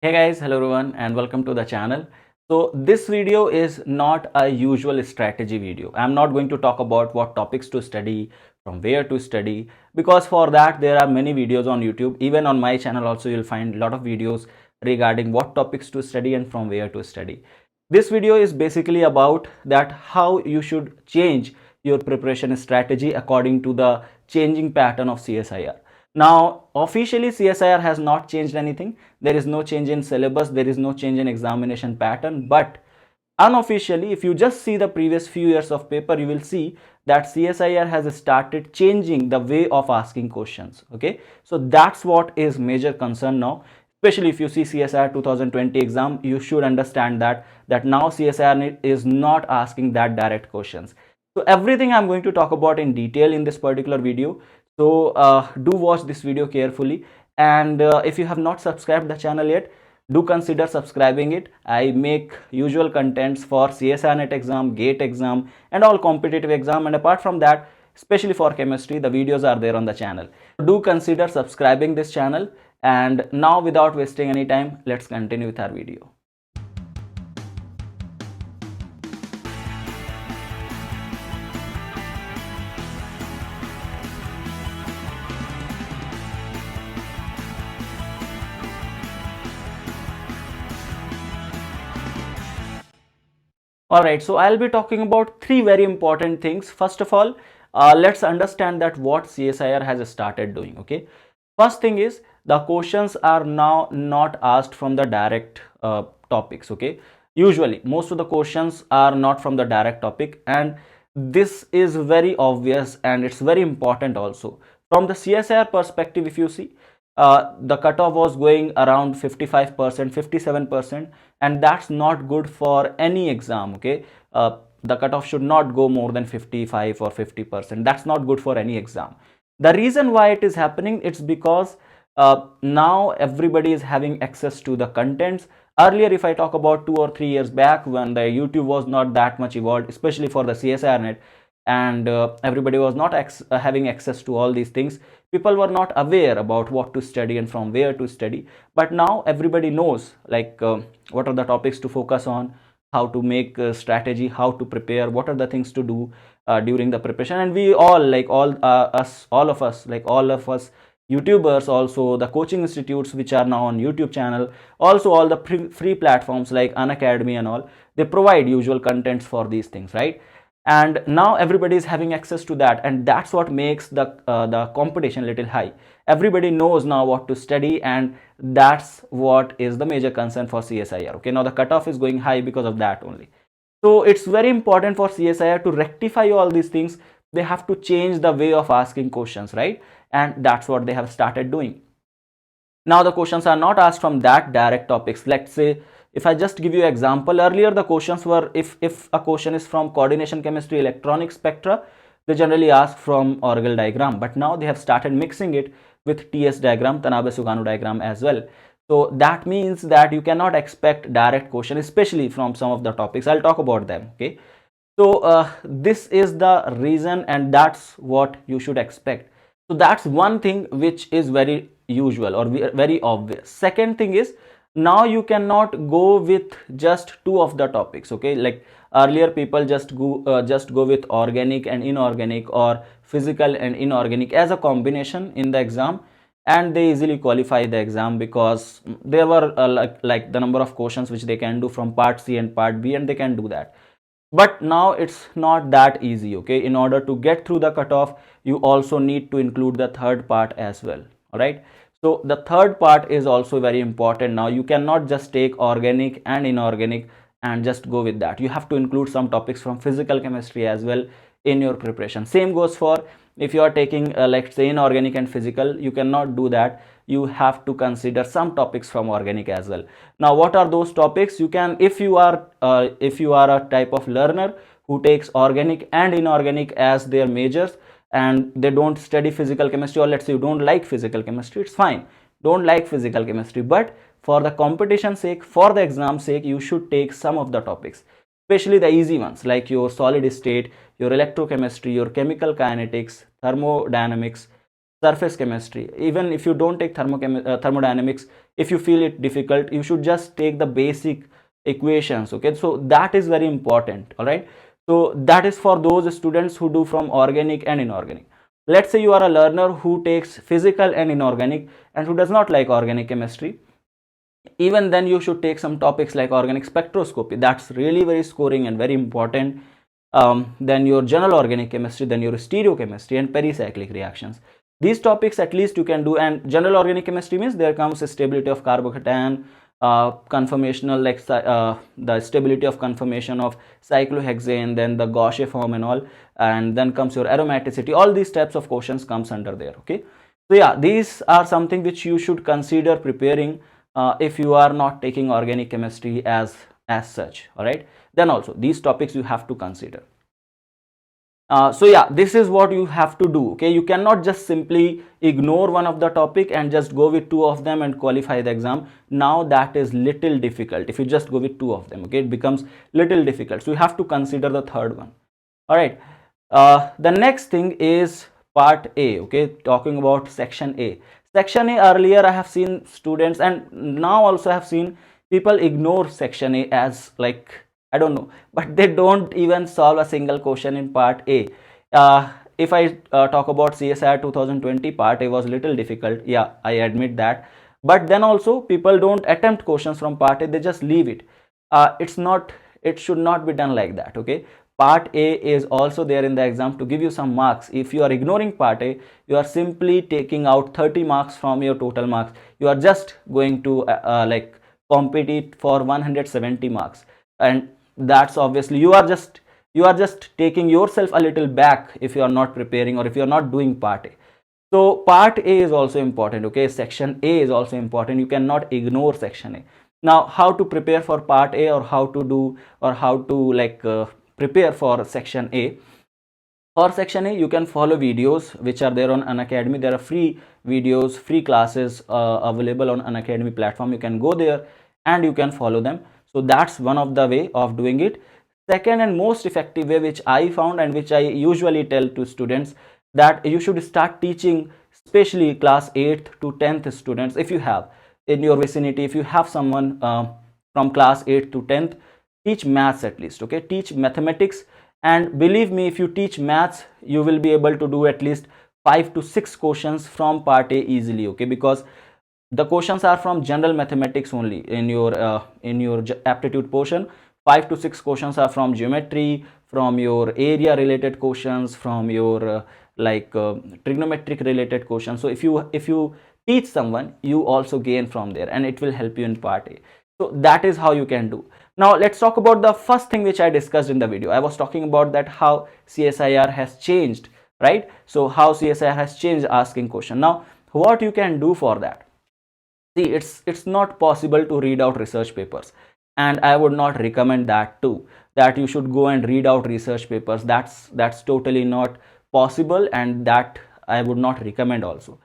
Hey guys, hello everyone and welcome to the channel. So this video is not a usual strategy video. I'm not going to talk about what topics to study, from where to study, because for that there are many videos on YouTube. Even on my channel also you'll find a lot of videos regarding what topics to study and from where to study. This video is basically about that how you should change your preparation strategy according to the changing pattern of CSIR. Now officially CSIR has not changed anything. There is no change in syllabus, there is no change in examination pattern, but unofficially if you just see the previous few years of paper, you will see that CSIR has started changing the way of asking questions. Okay, so that's what is major concern now. Especially if you see CSIR 2020 exam, you should understand that now CSIR is not asking that direct questions. So everything I'm going to talk about in detail in this particular video. So do watch this video carefully, and if you have not subscribed the channel yet, do consider subscribing it. I make usual contents for CSIR net exam, GATE exam and all competitive exam, and apart from that, especially for chemistry, the videos are there on the channel. Do consider subscribing this channel, and now without wasting any time, let's continue with our video. All right, so I'll be talking about three very important things. First of all, let's understand that what CSIR has started doing. Okay, first thing is the questions are now not asked from the direct topics. Okay, usually most of the questions are not from the direct topic, and this is very obvious and it's very important also. From the CSIR perspective, if you see, the cutoff was going around 55%, 57%, and that's not good for any exam. Okay, the cutoff should not go more than 55 or 50%. That's not good for any exam. The reason why it is happening, it's because now everybody is having access to the contents. Earlier, if I talk about 2 or 3 years back, when the YouTube was not that much evolved, especially for the CSIR net, and everybody was not having access to all these things, people were not aware about what to study and from where to study. But now everybody knows, like, what are the topics to focus on, how to make a strategy, how to prepare, what are the things to do during the preparation. And we all, like all of us YouTubers, also the coaching institutes which are now on YouTube channel, also all the free platforms like Unacademy and all, they provide usual contents for these things, right? And now everybody is having access to that, and that's what makes the competition little high. Everybody knows now what to study, and that's what is the major concern for CSIR. Okay, now the cutoff is going high because of that only. So it's very important for CSIR to rectify all these things. They have to change the way of asking questions, right? And that's what they have started doing. Now the questions are not asked from that direct topics. Let's say, if I just give you an example, earlier the questions were, if a question is from coordination chemistry, electronic spectra, they generally ask from Orgel diagram, but now they have started mixing it with TS diagram, Tanabe-Sugano diagram as well. So that means that you cannot expect direct question, especially from some of the topics. I'll talk about them. Okay, so this is the reason, and that's what you should expect. So that's one thing which is very usual or very obvious. Second thing is, now you cannot go with just two of the topics. Okay, like earlier people just go with organic and inorganic, or physical and inorganic as a combination in the exam, and they easily qualify the exam because there were like the number of questions which they can do from part C and part B, and they can do that. But now it's not that easy. Okay, in order to get through the cutoff, you also need to include the third part as well. All right, so the third part is also very important. Now you cannot just take organic and inorganic and just go with that. You have to include some topics from physical chemistry as well in your preparation. Same goes for, if you are taking let's say inorganic and physical, you cannot do that. You have to consider some topics from organic as well. Now what are those topics? You can, if you are a type of learner who takes organic and inorganic as their majors, and they don't study physical chemistry, or let's say you don't like physical chemistry, it's fine, don't like physical chemistry, but for the competition sake, for the exam sake, you should take some of the topics, especially the easy ones like your solid state, your electrochemistry, your chemical kinetics, thermodynamics, surface chemistry. Even if you don't take thermodynamics, if you feel it difficult, you should just take the basic equations. Okay, so that is very important. All right, so that is for those students who do from organic and inorganic. Let's say you are a learner who takes physical and inorganic and who does not like organic chemistry. Even then you should take some topics like organic spectroscopy. That's really very scoring and very important. Then your general organic chemistry, then your stereochemistry and pericyclic reactions. These topics at least you can do. And general organic chemistry means there comes stability of carbocation, conformational, like the stability of conformation of cyclohexane, then the Gaussian form and all, and then comes your aromaticity. All these types of questions comes under there. Okay, so yeah, these are something which you should consider preparing if you are not taking organic chemistry as such. All right, then also these topics you have to consider. So yeah, this is what you have to do. Okay, you cannot just simply ignore one of the topic and just go with two of them and qualify the exam. Now that is little difficult. If you just go with two of them, okay, it becomes little difficult. So you have to consider the third one. All right, the next thing is part A. Okay, talking about section A. Section A, earlier I have seen students, and now also I have seen people ignore section A as like, I don't know, but they don't even solve a single question in part A. If I talk about CSIR 2020, part A was little difficult. Yeah, I admit that. But then also people don't attempt questions from part A, they just leave it. It should not be done like that. Okay, part A is also there in the exam to give you some marks. If you are ignoring part A, you are simply taking out 30 marks from your total marks. You are just going to like compete for 170 marks, and that's obviously you are just taking yourself a little back if you are not preparing or if you are not doing part A. So part A is also important. Okay, section A is also important. You cannot ignore section A. Now, how to prepare for part A, or how to do, or how to like prepare for section A? For section A, you can follow videos which are there on Unacademy. There are free videos, free classes available on Unacademy platform. You can go there and you can follow them. So that's one of the way of doing it. Second and most effective way, which I found and which I usually tell to students, that you should start teaching especially class 8th to 10th students. If you have in your vicinity, if you have someone from class 8th to 10th, teach maths at least. Okay, teach mathematics, and believe me, if you teach maths, you will be able to do at least 5 to 6 questions from part A easily. Okay, because the questions are from general mathematics only in your aptitude portion. 5 to 6 questions are from geometry, from your area related questions, from your trigonometric related questions. So if you teach someone, you also gain from there, and it will help you in part A. So that is how you can do. Now let's talk about the first thing which I discussed in the video. I was talking about that how CSIR has changed, right? So how CSIR has changed asking question. Now what you can do for that? See, it's not possible to read out research papers, and I would not recommend that too, that you should go and read out research papers. That's totally not possible, and that I would not recommend also.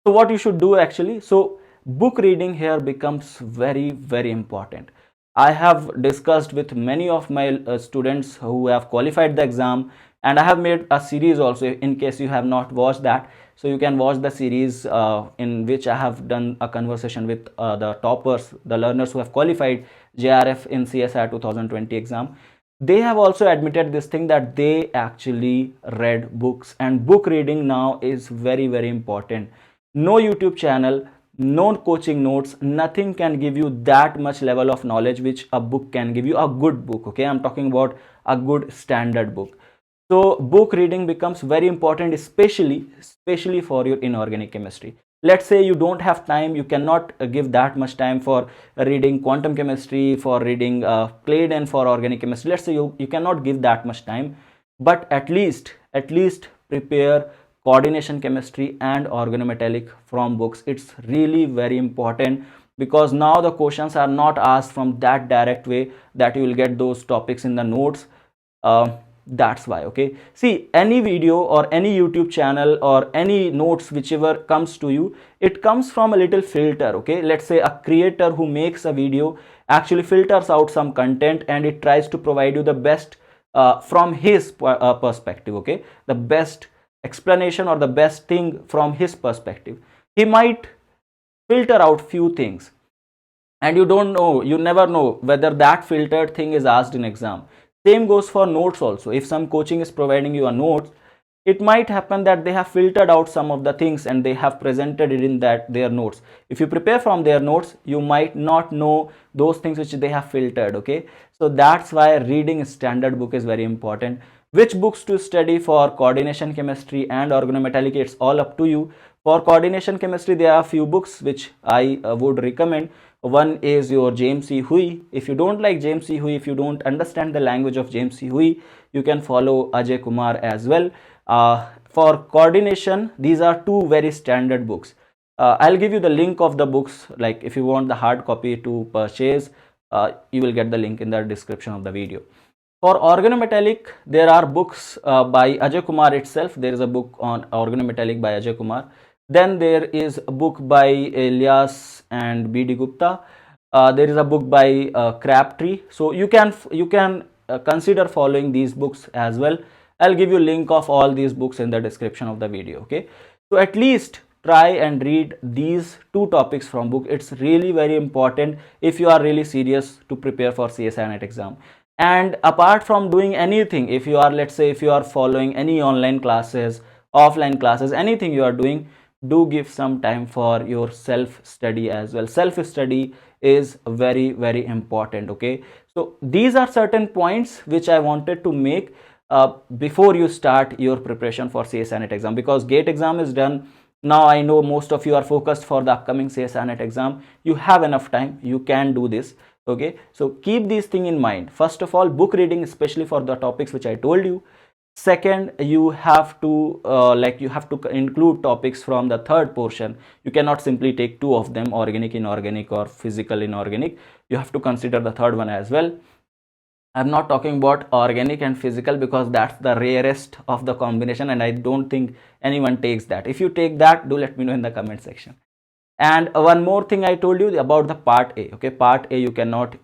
So what you should do actually, so book reading here becomes very, very important. I have discussed with many of my students who have qualified the exam, and I have made a series also in case you have not watched that. So you can watch the series in which I have done a conversation with the toppers, the learners who have qualified JRF in CSIR 2020 exam. They have also admitted this thing, that they actually read books, and book reading now is very, very important. No YouTube channel, no coaching notes, nothing can give you that much level of knowledge which a book can give you. A good book, okay, I'm talking about a good standard book. So book reading becomes very important, especially for your inorganic chemistry. Let's say you don't have time, you cannot give that much time for reading quantum chemistry, for reading Claydon for organic chemistry. Let's say you cannot give that much time, but at least prepare coordination chemistry and organometallic from books. It's really very important, because now the questions are not asked from that direct way that you will get those topics in the notes. That's why. Okay, see, any video or any YouTube channel or any notes whichever comes to you, it comes from a little filter. Okay, let's say a creator who makes a video actually filters out some content, and it tries to provide you the best from his perspective. Okay, the best explanation or the best thing from his perspective. He might filter out few things, and you don't know, you never know whether that filtered thing is asked in exam. Same goes for notes also. If some coaching is providing you a note, it might happen that they have filtered out some of the things and they have presented it in that their notes. If you prepare from their notes, you might not know those things which they have filtered. Okay, so that's why reading standard book is very important. Which books to study for coordination chemistry and organometallic, it's all up to you. For coordination chemistry, there are a few books which I would recommend. One is your James E. Hui. If you don't like James E. Hui, if you don't understand the language of James E. Hui, you can follow Ajay Kumar as well. For coordination, these are two very standard books. I'll give you the link of the books. Like if you want the hard copy to purchase, you will get the link in the description of the video. For organometallic, there are books by Ajay Kumar itself. There is a book on organometallic by Ajay Kumar. Then there is a book by Elias and B.D. Gupta. There is a book by Crabtree. So you can consider following these books as well. I'll give you link of all these books in the description of the video. Okay, so at least try and read these two topics from book. It's really very important if you are really serious to prepare for CSIR NET exam. And apart from doing anything, if you are, let's say, if you are following any online classes, offline classes, anything you are doing, do give some time for your self study as well. Self study is very, very important. Okay, so these are certain points which I wanted to make before you start your preparation for CSIR NET exam, because GATE exam is done. Now I know most of you are focused for the upcoming CSIR NET exam. You have enough time, you can do this. Okay, so keep these things in mind. First of all, book reading, especially for the topics which I told you. Second, you have to you have to include topics from the third portion. You cannot simply take two of them, organic, inorganic, or physical, inorganic. You have to consider the third one as well. I'm not talking about organic and physical because that's the rarest of the combination, and I don't think anyone takes that. If you take that, do let me know in the comment section. And one more thing I told you about the part A. Okay, part A you cannot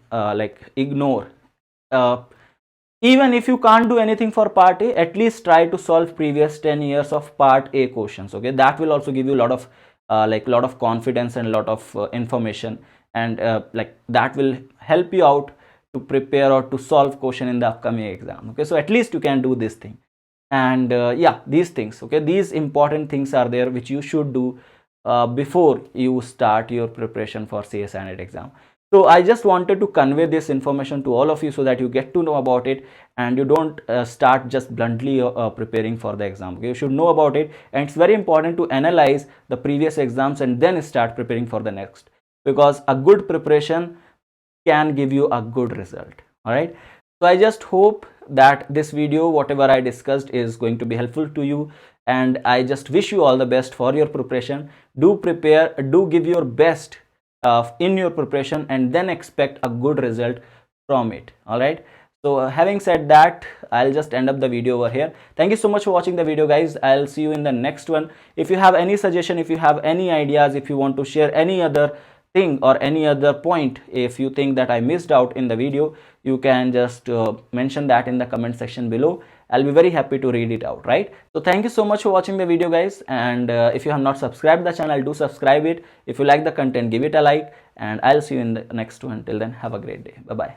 ignore. Even if you can't do anything for part A, at least try to solve previous 10 years of part A questions. Okay, that will also give you a lot of lot of confidence and a lot of information, and that will help you out to prepare or to solve question in the upcoming exam. Okay, so at least you can do this thing. And yeah, these things, okay, these important things are there which you should do before you start your preparation for CSIR NET exam. So I just wanted to convey this information to all of you so that you get to know about it and you don't start just bluntly preparing for the exam. Okay, you should know about it, and it's very important to analyze the previous exams and then start preparing for the next, because a good preparation can give you a good result. All right, so I just hope that this video, whatever I discussed, is going to be helpful to you, and I just wish you all the best for your preparation. Do prepare, do give your best in your preparation, and then expect a good result from it. All right, so having said that, I'll just end up the video over here. Thank you so much for watching the video, guys. I'll see you in the next one. If you have any suggestion, if you have any ideas, if you want to share any other thing or any other point, if you think that I missed out in the video, you can just mention that in the comment section below. I'll be very happy to read it out, right? So thank you so much for watching the video, guys, and if you have not subscribed the channel, do subscribe it. If you like the content, give it a like, and I'll see you in the next one. Till then, have a great day. Bye bye.